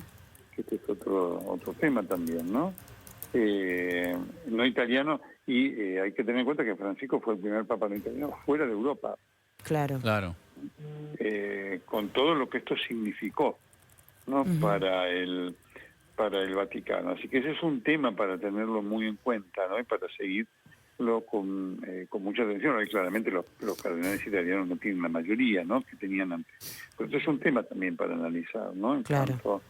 Que este es otro tema también, ¿no? No italiano, y hay que tener en cuenta que Francisco fue el primer papa no italiano fuera de Europa. Claro. Claro. Con todo lo que esto significó, ¿no? para el Vaticano. Así que ese es un tema para tenerlo muy en cuenta, ¿no? Y para seguirlo con mucha atención. Ahí claramente los cardenales italianos no tienen la mayoría, ¿no?, que tenían antes. Pero esto es un tema también para analizar, ¿no? En Claro.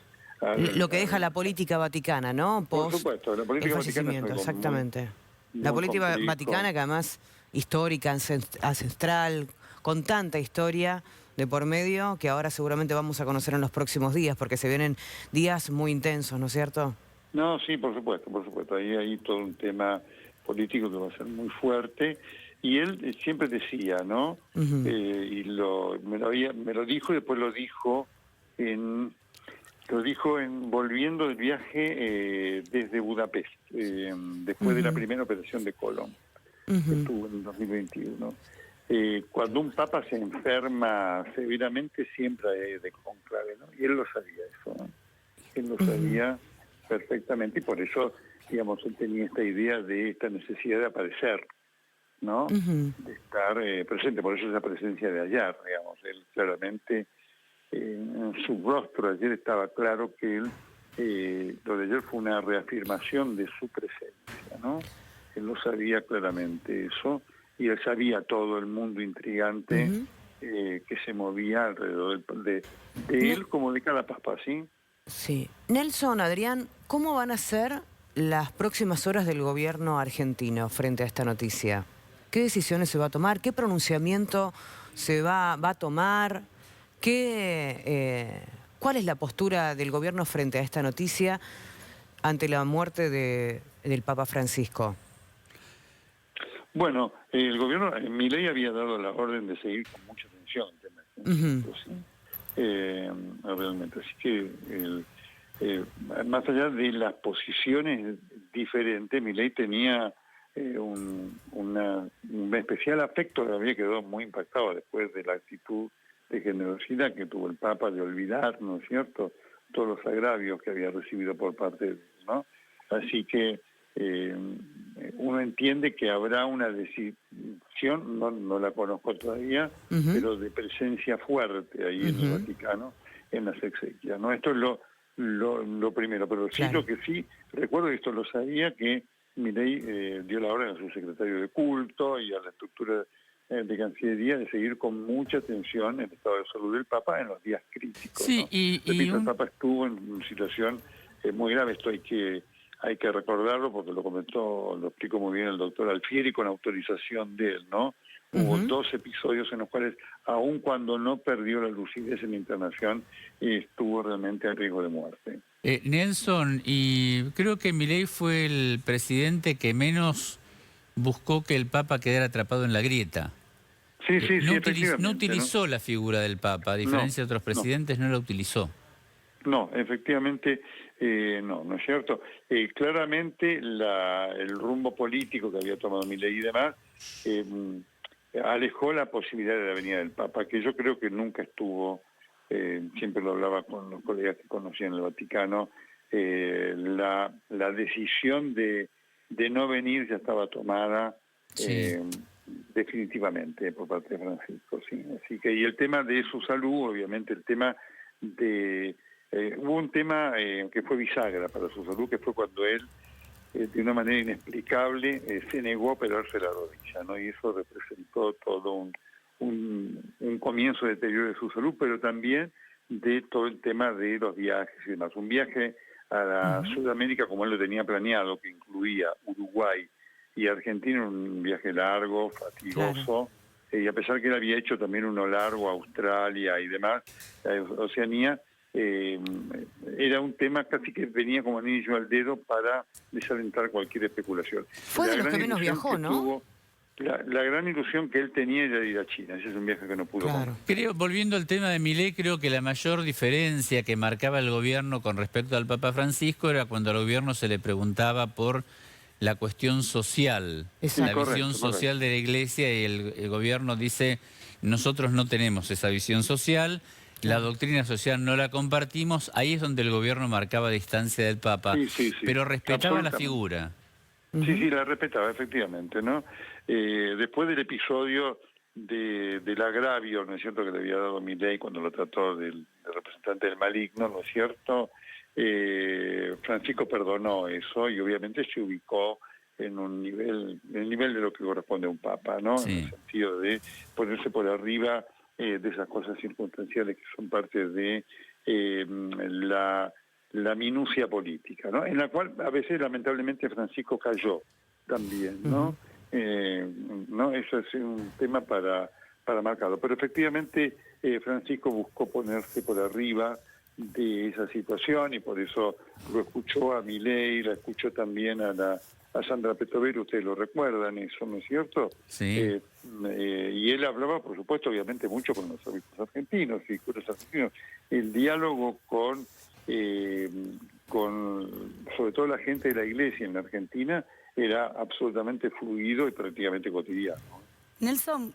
Lo que deja la política vaticana, ¿no? Por supuesto, la política el vaticana es fallecimiento, algo exactamente. muy La política complejo. vaticana, que además histórica, ancestral, con tanta historia de por medio, que ahora seguramente vamos a conocer en los próximos días, porque se vienen días muy intensos, ¿no es cierto? No, sí, por supuesto. Ahí hay todo un tema político que va a ser muy fuerte. Y él siempre decía, ¿no? Y me lo dijo y después lo dijo volviendo del viaje desde Budapest, después de la primera operación de Colón, que estuvo en el 2021. Cuando un papa se enferma severamente, siempre hay de conclave, ¿no? Y él lo sabía eso, ¿no? Él lo sabía perfectamente, y por eso, digamos, él tenía esta idea de esta necesidad de aparecer, ¿no? De estar presente. Por eso esa presencia de ayer, digamos, él claramente en su rostro ayer estaba claro que él, lo de ayer fue una reafirmación de su presencia, ¿no? Él lo sabía claramente eso, y él sabía todo el mundo intrigante que se movía alrededor de él como de cada papa, ¿sí? Sí. Nelson, Adrián, ¿cómo van a ser las próximas horas del gobierno argentino frente a esta noticia? ¿Qué decisiones se va a tomar? ¿Qué pronunciamiento se va a tomar? ¿Cuál es la postura del gobierno frente a esta noticia ante la muerte del Papa Francisco? Bueno, el gobierno, Milei había dado la orden de seguir con mucha atención el tema, ¿sí? Realmente. Así que más allá de las posiciones diferentes, Milei tenía un especial afecto, que había quedado muy impactado después de la actitud de generosidad que tuvo el Papa, de olvidar, ¿no es cierto?, todos los agravios que había recibido por parte de él, ¿no? Así que uno entiende que habrá una decisión, no la conozco todavía, pero de presencia fuerte ahí en el Vaticano, en las exequias, ¿no? Esto es lo primero, pero sí, claro. Lo que sí, recuerdo que esto lo sabía, que Milei dio la orden a su secretario de culto y a la estructura de Cancillería de seguir con mucha atención el estado de salud del Papa en los días críticos, Sí, ¿no? El Papa estuvo en una situación muy grave, esto hay que recordarlo porque lo explicó muy bien el doctor Alfieri con autorización de él, ¿no? Hubo 2 episodios en los cuales, aun cuando no perdió la lucidez en la internación, estuvo realmente a riesgo de muerte. Nelson, y creo que Milei fue el presidente que menos buscó que el Papa quedara atrapado en la grieta. Sí, No utilizó la figura del Papa, a diferencia de otros presidentes, no la utilizó. No, efectivamente, no es cierto. Claramente el rumbo político que había tomado Milei y demás alejó la posibilidad de la venida del Papa, que yo creo que nunca estuvo, siempre lo hablaba con los colegas que conocían el Vaticano, la decisión de no venir ya estaba tomada definitivamente por parte de Francisco, sí. Así que, y el tema de su salud, obviamente el tema de... hubo un tema que fue bisagra para su salud, que fue cuando él, de una manera inexplicable, se negó a operarse la rodilla, ¿no? Y eso representó todo un comienzo de deterioro de su salud, pero también de todo el tema de los viajes y demás. Un viaje a la Sudamérica como él lo tenía planeado, que incluía Uruguay y Argentina, un viaje largo, fatigoso, y a pesar que él había hecho también uno largo a Australia y demás, Oceanía, era un tema casi que venía como anillo al dedo para desalentar cualquier especulación. Fue de los que menos viajó, ¿no? La gran ilusión que él tenía era ir a China. Ese es un viaje que no pudo. Creo, volviendo al tema de Milei, creo que la mayor diferencia que marcaba el gobierno con respecto al Papa Francisco era cuando al gobierno se le preguntaba por la cuestión social, la visión social de la Iglesia, y el gobierno dice, nosotros no tenemos esa visión social, la doctrina social no la compartimos. Ahí es donde el gobierno marcaba distancia del Papa, pero respetaba la figura. Sí, la respetaba, efectivamente, ¿no? Después del episodio del agravio, ¿no es cierto?, que le había dado Milei cuando lo trató del representante del maligno, ¿no es cierto?, Francisco perdonó eso y obviamente se ubicó en un nivel, en el nivel de lo que corresponde a un papa, ¿no? En el sentido de ponerse por arriba de esas cosas circunstanciales que son parte de la minucia política, ¿no? En la cual a veces lamentablemente Francisco cayó también, ¿no? No, eso es un tema para marcarlo, pero efectivamente Francisco buscó ponerse por arriba de esa situación y por eso lo escuchó a Milei, la escuchó también a Sandra Petovero, ustedes lo recuerdan, eso, ¿no es cierto? Sí. Y él hablaba, por supuesto, obviamente mucho con los obispos argentinos y curas argentinos. El diálogo con sobre todo la gente de la Iglesia en la Argentina era absolutamente fluido y prácticamente cotidiano. Nelson,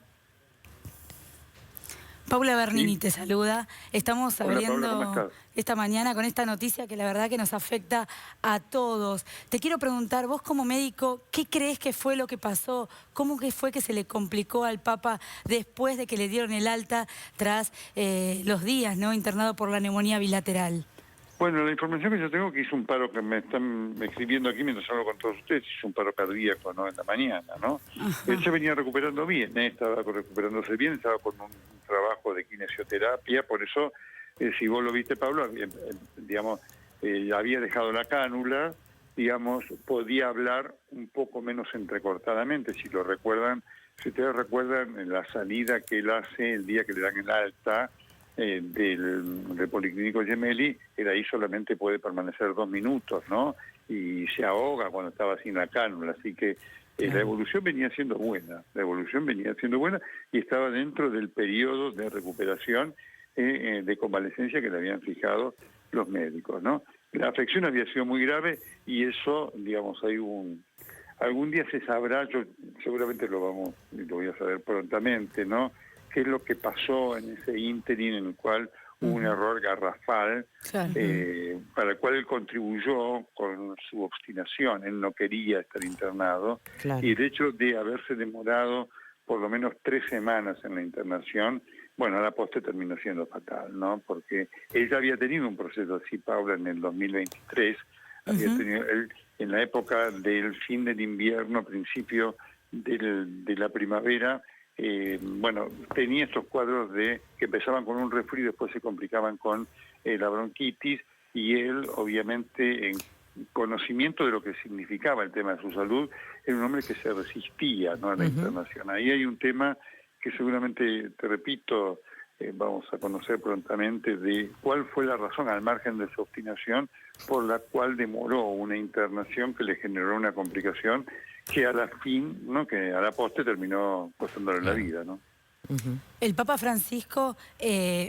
Paula Bernini te saluda. Estamos abriendo esta mañana con esta noticia que la verdad que nos afecta a todos. Te quiero preguntar, vos como médico, ¿qué crees que fue lo que pasó? ¿Cómo que fue que se le complicó al Papa después de que le dieron el alta tras los días, ¿no?, internado por la neumonía bilateral? Bueno, la información que yo tengo, que hizo un paro, que me están escribiendo aquí mientras hablo con todos ustedes, hizo un paro cardíaco, ¿no?, en la mañana, ¿no? Él se venía recuperando bien, estaba recuperándose bien, estaba con un trabajo de kinesioterapia, por eso, si vos lo viste, Pablo, digamos, había dejado la cánula, digamos, podía hablar un poco menos entrecortadamente, si lo recuerdan, si ustedes recuerdan la salida que él hace el día que le dan el alta, del Policlínico Gemelli, él ahí solamente puede permanecer 2 minutos, ¿no? Y se ahoga cuando estaba sin la cánula, así que la evolución venía siendo buena, y estaba dentro del periodo de recuperación de convalecencia que le habían fijado los médicos, ¿no? La afección había sido muy grave y eso, digamos, hay algún día se sabrá, yo seguramente lo voy a saber prontamente, ¿no?, qué es lo que pasó en ese ínterin en el cual hubo un error garrafal, para el cual él contribuyó con su obstinación. Él no quería estar internado, y el hecho de haberse demorado por lo menos 3 semanas en la internación, bueno, a la postre terminó siendo fatal, ¿no? Porque él ya había tenido un proceso así, Paula, en el 2023, había tenido él, en la época del fin del invierno, principio de la primavera, bueno, tenía estos cuadros que empezaban con un resfrío y después se complicaban con la bronquitis, y él, obviamente, en conocimiento de lo que significaba el tema de su salud, era un hombre que se resistía, ¿no?, a la internación. Ahí hay un tema que seguramente, te repito, vamos a conocer prontamente, de cuál fue la razón, al margen de su obstinación, por la cual demoró una internación que le generó una complicación que a la fin, ¿no?, que a la postre terminó costándole la vida, ¿no? El Papa Francisco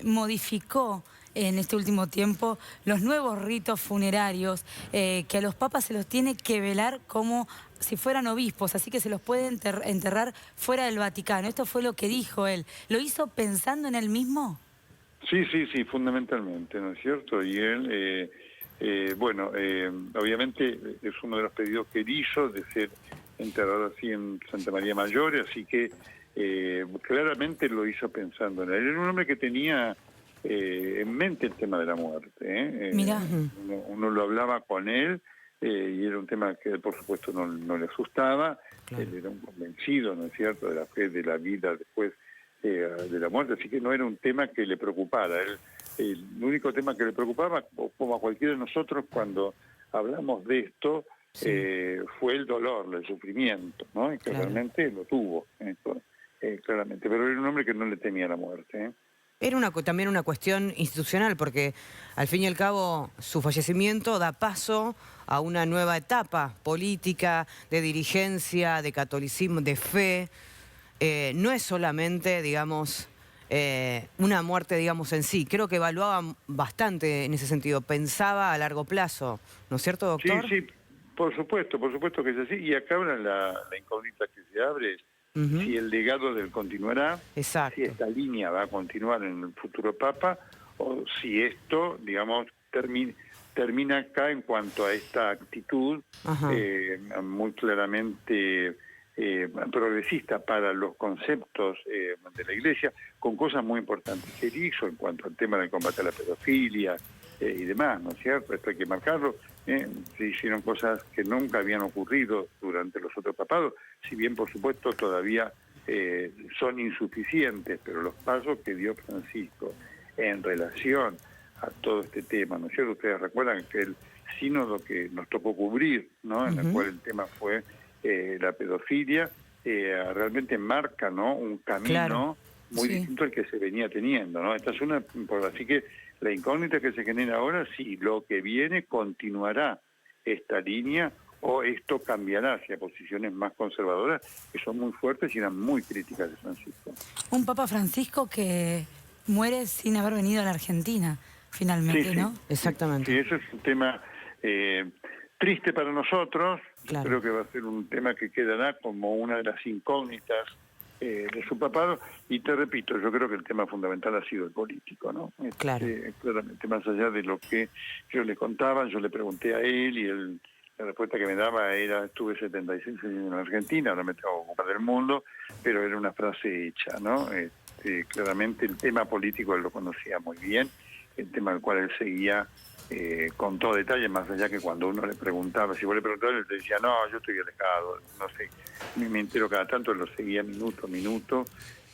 modificó en este último tiempo los nuevos ritos funerarios, que a los papas se los tiene que velar como si fueran obispos, así que se los puede enterrar fuera del Vaticano. Esto fue lo que dijo él. ¿Lo hizo pensando en él mismo? Sí, fundamentalmente, ¿no es cierto? Y él, bueno, obviamente es uno de los pedidos que él hizo de ser enterrado así en Santa María Maggiore, así que claramente lo hizo pensando en él. Era un hombre que tenía en mente el tema de la muerte. Mirá. Uno lo hablaba con él, y era un tema que él, por supuesto, no le asustaba. Él era un convencido, ¿no es cierto?, de la fe, de la vida después de la muerte, así que no era un tema que le preocupara. El único tema que le preocupaba, como a cualquiera de nosotros cuando hablamos de esto, fue el dolor, el sufrimiento, ¿no? Y que realmente lo tuvo, claramente. Pero era un hombre que no le temía la muerte. Era también una cuestión institucional, porque al fin y al cabo su fallecimiento da paso a una nueva etapa política, de dirigencia, de catolicismo, de fe. No es solamente, digamos, una muerte, digamos, en sí. Creo que evaluaba bastante en ese sentido, pensaba a largo plazo, ¿no es cierto, doctor? Sí, por supuesto que es así. Y acá ahora la incógnita que se abre es si el legado del continuará, si esta línea va a continuar en el futuro Papa, o si esto, digamos, termina acá en cuanto a esta actitud muy claramente progresista para los conceptos de la Iglesia, con cosas muy importantes que él hizo en cuanto al tema del combate a la pedofilia y demás, ¿no es cierto? Esto hay que marcarlo. Se hicieron cosas que nunca habían ocurrido durante los otros papados, si bien por supuesto todavía son insuficientes, pero los pasos que dio Francisco en relación a todo este tema, ¿no es cierto? Ustedes recuerdan que el sínodo que nos tocó cubrir, ¿no? En el cual el tema fue la pedofilia, realmente marca, ¿no? Un camino muy distinto al que se venía teniendo, ¿no? Esta es una, así que la incógnita que se genera ahora, si lo que viene continuará esta línea o esto cambiará hacia posiciones más conservadoras, que son muy fuertes y eran muy críticas de Francisco. Un Papa Francisco que muere sin haber venido a la Argentina, finalmente, ¿no? Exactamente. Sí, eso es un tema triste para nosotros. Claro. Creo que va a ser un tema que quedará como una de las incógnitas de su papado, y te repito, yo creo que el tema fundamental ha sido el político, ¿no? Claro. Claramente, más allá de lo que yo le contaba, yo le pregunté a él y la respuesta que me daba era: estuve 76 años en Argentina, ahora me tengo que ocupar del mundo, pero era una frase hecha, ¿no? Claramente el tema político él lo conocía muy bien, el tema al cual él seguía con todo detalle, más allá que cuando uno le preguntaba, si vos le preguntabas, él te decía: no, yo estoy alejado, no sé, me entero cada tanto, él lo seguía minuto a minuto.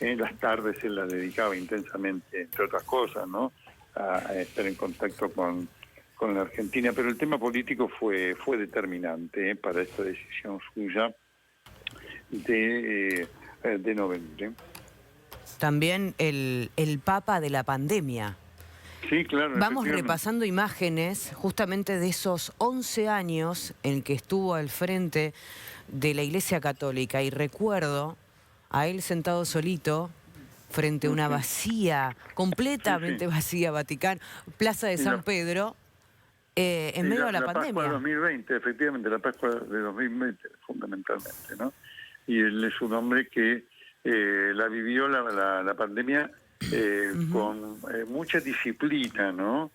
Las tardes él las dedicaba intensamente, entre otras cosas, ¿no?, a estar en contacto con la Argentina, pero el tema político fue determinante para esta decisión suya de noviembre. También el Papa de la pandemia. Sí, claro. Vamos repasando imágenes justamente de esos 11 años en que estuvo al frente de la Iglesia Católica, y recuerdo a él sentado solito frente a una vacía, completamente vacía, Vaticano, Plaza de San Pedro, en medio de la pandemia. La Pascua de 2020, efectivamente, la Pascua de 2020, fundamentalmente, ¿no? Y él es un hombre que la vivió la pandemia con mucha disciplina, ¿no?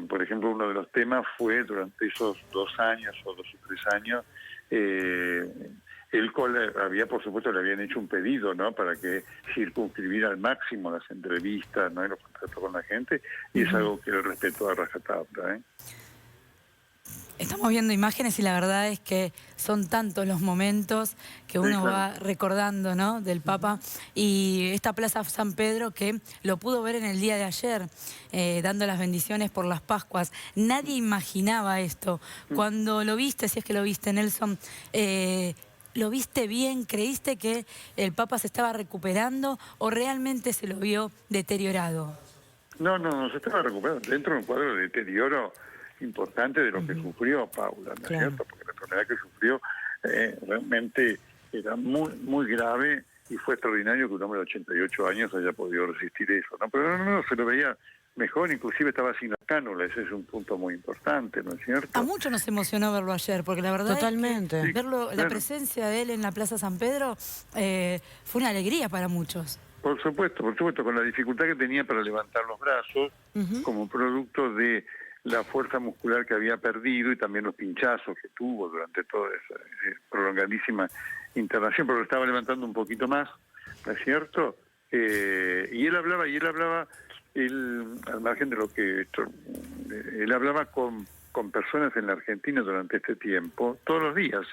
Por ejemplo, uno de los temas fue durante esos 2 años o 2 o 3 años, él por supuesto le habían hecho un pedido, ¿no?, para que circunscribiera al máximo las entrevistas, ¿no?, y los contactos con la gente, y es algo que él respetó a rajatabla, Estamos viendo imágenes y la verdad es que son tantos los momentos que uno va recordando, ¿no?, del Papa. Y esta Plaza San Pedro, que lo pudo ver en el día de ayer, dando las bendiciones por las Pascuas. Nadie imaginaba esto. Cuando lo viste, si es que lo viste, Nelson, ¿lo viste bien? ¿Creíste que el Papa se estaba recuperando o realmente se lo vio deteriorado? No, se estaba recuperando. Dentro de un cuadro de deterioro importante de lo que sufrió Paula, ¿no es cierto? Porque la enfermedad que sufrió realmente era muy, muy grave, y fue extraordinario que un hombre de 88 años haya podido resistir eso, ¿no? Pero no, se lo veía mejor, inclusive estaba sin la cánula, ese es un punto muy importante, ¿no es cierto? A muchos nos emocionó verlo ayer, porque la verdad es que verlo, la presencia de él en la Plaza San Pedro fue una alegría para muchos. Por supuesto, con la dificultad que tenía para levantar los brazos, como producto de la fuerza muscular que había perdido y también los pinchazos que tuvo durante toda esa prolongadísima internación, pero lo estaba levantando un poquito más, ¿no es cierto? Y él hablaba, al margen de lo que él hablaba con personas en la Argentina durante este tiempo, todos los días,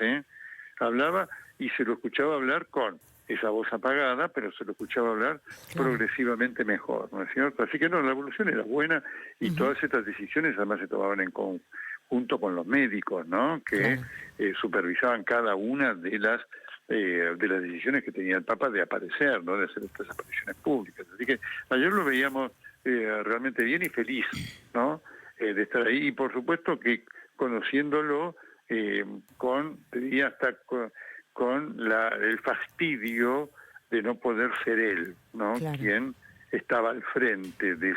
hablaba, y se lo escuchaba hablar con esa voz apagada, pero se lo escuchaba hablar progresivamente mejor, ¿no es cierto? Así que no, la evolución era buena y todas estas decisiones además se tomaban en conjunto con los médicos, ¿no? Que supervisaban cada una de las decisiones que tenía el Papa de aparecer, ¿no? De hacer estas apariciones públicas. Así que ayer lo veíamos realmente bien y feliz, ¿no? De estar ahí y por supuesto que conociéndolo te diría hasta con el fastidio de no poder ser él, ¿no? Quien estaba al frente de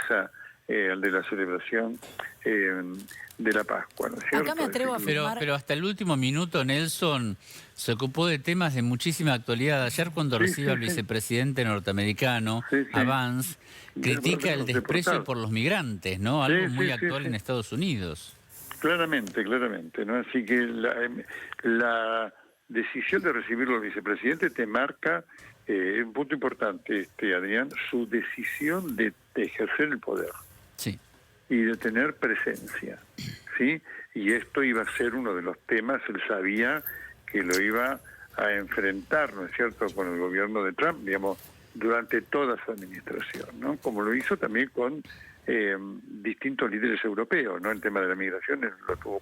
la celebración de la Pascua, ¿no es cierto? Acá me atrevo a afirmar... Pero hasta el último minuto Nelson se ocupó de temas de muchísima actualidad. Ayer cuando recibe al vicepresidente norteamericano, a Vance, critica el desprecio por los migrantes, ¿no? Algo muy actual en Estados Unidos. Claramente, ¿no? Así que la decisión de recibirlo al vicepresidente te marca un punto importante, Adrián, su decisión de ejercer el poder. Sí. Y de tener presencia, ¿sí? Y esto iba a ser uno de los temas, él sabía que lo iba a enfrentar, ¿no es cierto?, con el gobierno de Trump, digamos, durante toda su administración, ¿no? Como lo hizo también con distintos líderes europeos, ¿no? El tema de la migración lo tuvo